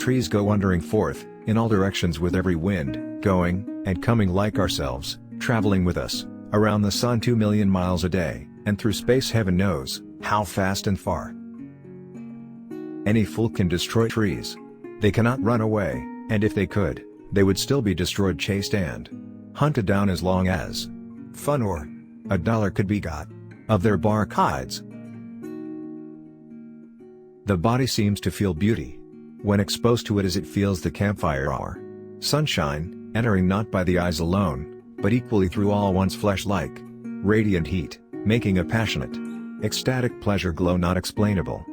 Trees go wandering forth, in all directions with every wind, going and coming like ourselves, traveling with us, around the sun 2 million miles a day, and through space heaven knows how fast and far. Any fool can destroy trees. They cannot run away, and if they could, they would still be destroyed, chased and hunted down as long as fun or a dollar could be got of their bark hides. The body seems to feel beauty when exposed to it as it feels the campfire or sunshine, entering not by the eyes alone, but equally through all one's flesh like radiant heat, making a passionate, ecstatic pleasure glow not explainable.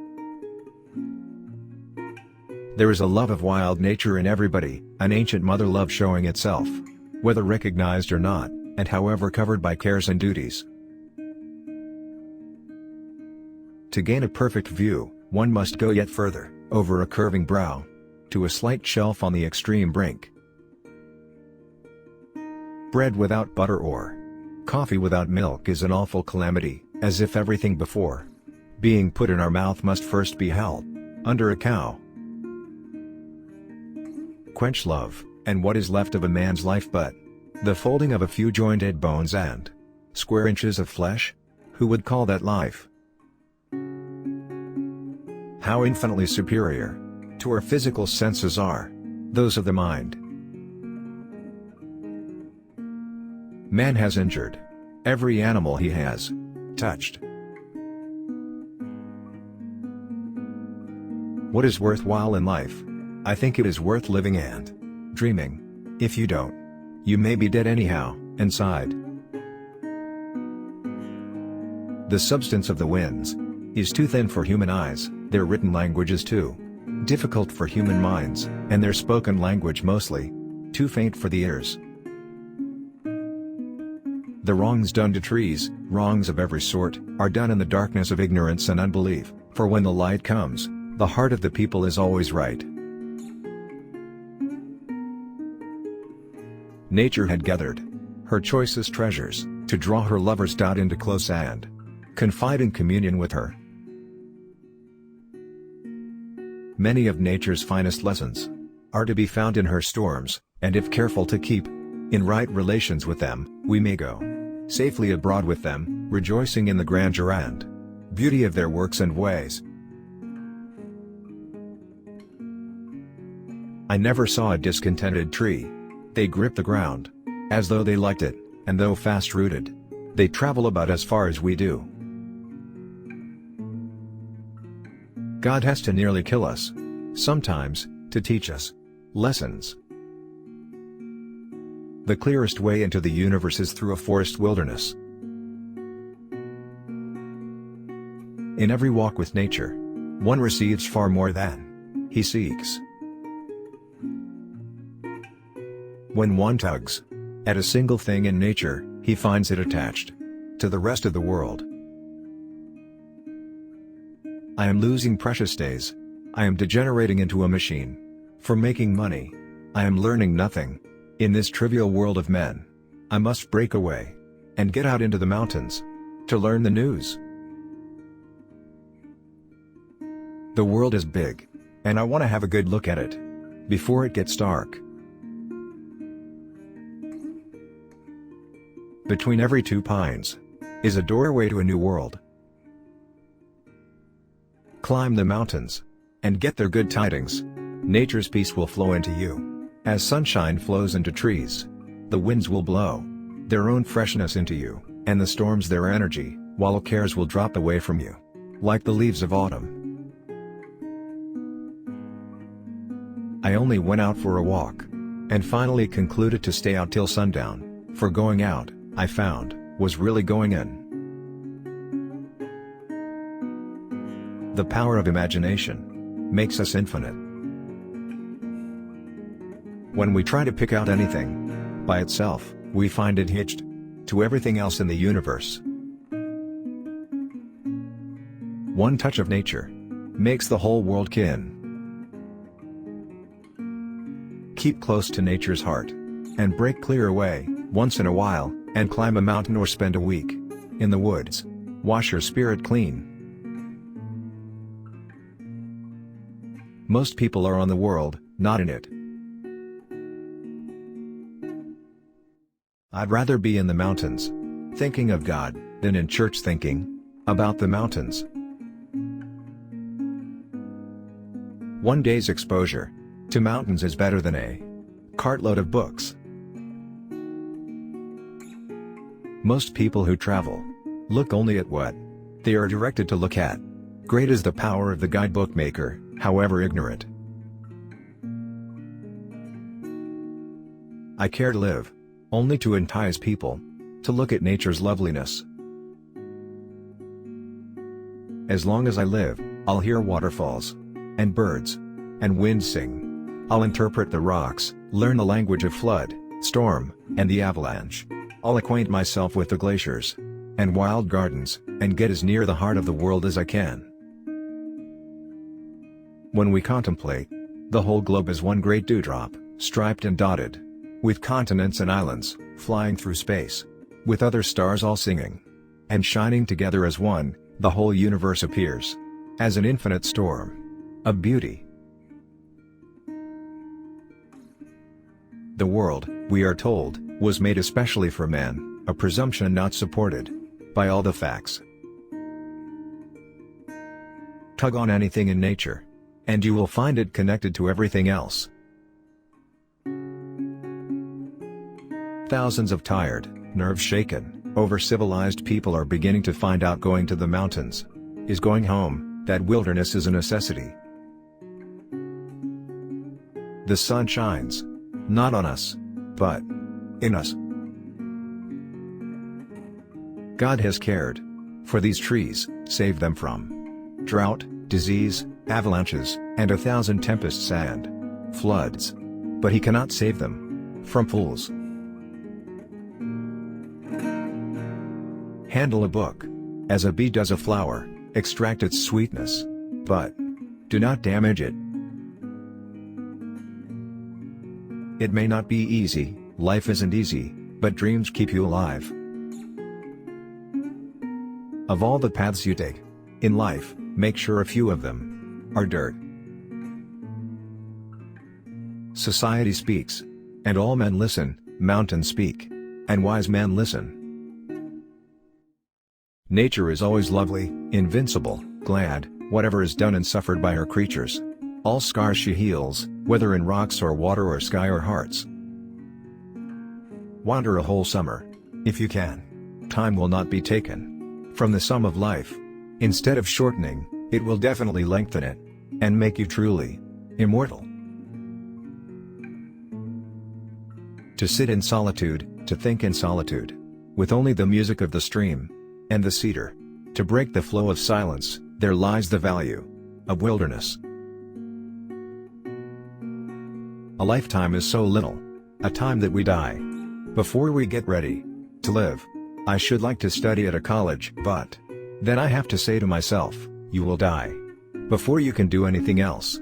There is a love of wild nature in everybody, an ancient mother love showing itself, whether recognized or not, and however covered by cares and duties. To gain a perfect view, one must go yet further, over a curving brow, to a slight shelf on the extreme brink. Bread without butter or coffee without milk is an awful calamity, as if everything before being put in our mouth must first be held under a cow. Quench love, and what is left of a man's life but the folding of a few jointed bones and square inches of flesh? Who would call that life? How infinitely superior to our physical senses are those of the mind. Man has injured every animal he has touched. What is worthwhile in life? I think it is worth living and dreaming. If you don't, you may be dead anyhow, inside. The substance of the winds is too thin for human eyes, their written language is too difficult for human minds, and their spoken language mostly too faint for the ears. The wrongs done to trees, wrongs of every sort, are done in the darkness of ignorance and unbelief, for when the light comes, the heart of the people is always right. Nature had gathered her choicest treasures, to draw her lovers down into close and confiding communion with her. Many of nature's finest lessons are to be found in her storms, and if careful to keep in right relations with them, we may go safely abroad with them, rejoicing in the grandeur and beauty of their works and ways. I never saw a discontented tree. They grip the ground as though they liked it, and though fast-rooted, they travel about as far as we do. God has to nearly kill us sometimes to teach us lessons. The clearest way into the universe is through a forest wilderness. In every walk with nature, one receives far more than he seeks. When one tugs at a single thing in nature, he finds it attached to the rest of the world. I am losing precious days. I am degenerating into a machine for making money. I am learning nothing in this trivial world of men. I must break away and get out into the mountains to learn the news. The world is big, and I want to have a good look at it before it gets dark. Between every two pines is a doorway to a new world. Climb the mountains and get their good tidings. Nature's peace will flow into you as sunshine flows into trees. The winds will blow their own freshness into you, and the storms their energy, while cares will drop away from you like the leaves of autumn. I only went out for a walk and finally concluded to stay out till sundown, for going out, I found, was really going in. The power of imagination makes us infinite. When we try to pick out anything by itself, we find it hitched to everything else in the universe. One touch of nature makes the whole world kin. Keep close to nature's heart and break clear away once in a while, and climb a mountain or spend a week in the woods. Wash your spirit clean. Most people are on the world, not in it. I'd rather be in the mountains, thinking of God, than in church thinking about the mountains. One day's exposure to mountains is better than a cartload of books. Most people who travel look only at what they are directed to look at. Great is the power of the guidebook maker, however ignorant. I care to live only to entice people to look at nature's loveliness. As long as I live, I'll hear waterfalls and birds and wind sing. I'll interpret the rocks, learn the language of flood, storm, and the avalanche. I'll acquaint myself with the glaciers and wild gardens, and get as near the heart of the world as I can. When we contemplate the whole globe as one great dewdrop, striped and dotted, with continents and islands, flying through space, with other stars all singing and shining together as one, the whole universe appears as an infinite storm of beauty. The world, we are told, was made especially for man, a presumption not supported by all the facts. Tug on anything in nature, and you will find it connected to everything else. Thousands of tired, nerve-shaken, over-civilized people are beginning to find out going to the mountains is going home, that wilderness is a necessity. The sun shines, not on us, but in us. God has cared for these trees, saved them from drought, disease, avalanches, and 1,000 tempests and floods. But He cannot save them from fools. Handle a book as a bee does a flower, extract its sweetness, but do not damage it. It may not be easy, life isn't easy, but dreams keep you alive. Of all the paths you take in life, make sure a few of them are dirt. Society speaks, and all men listen, mountains speak, and wise men listen. Nature is always lovely, invincible, glad, whatever is done and suffered by her creatures. All scars she heals, whether in rocks or water or sky or hearts. Wander a whole summer, if you can. Time will not be taken from the sum of life. Instead of shortening, it will definitely lengthen it, and make you truly immortal. To sit in solitude, to think in solitude, with only the music of the stream and the cedar to break the flow of silence, there lies the value of wilderness. A lifetime is so little, a time that we die before we get ready to live. I should like to study at a college, but then I have to say to myself, you will die before you can do anything else.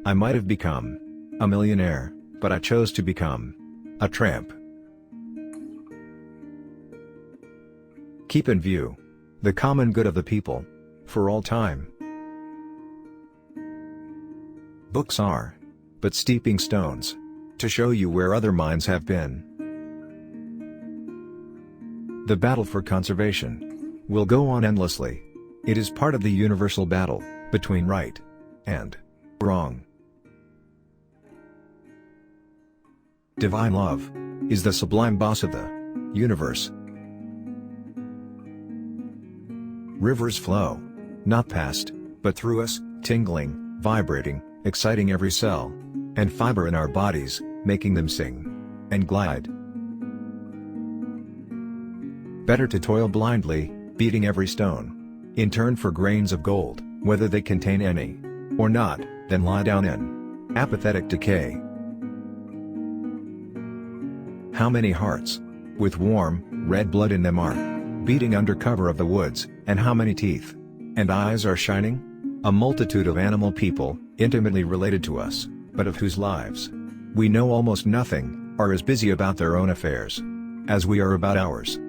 I might have become a millionaire, but I chose to become a tramp. Keep in view the common good of the people for all time. Books are but steeping stones to show you where other minds have been. The battle for conservation will go on endlessly. It is part of the universal battle between right and wrong. Divine love is the sublime boss of the universe. Rivers flow, not past, but through us, tingling, vibrating, exciting every cell and fiber in our bodies, making them sing and glide. Better to toil blindly, beating every stone, in turn for grains of gold, whether they contain any or not, than lie down in apathetic decay. How many hearts with warm, red blood in them are beating under cover of the woods, and how many teeth and eyes are shining? A multitude of animal people, intimately related to us, but of whose lives we know almost nothing, are as busy about their own affairs as we are about ours.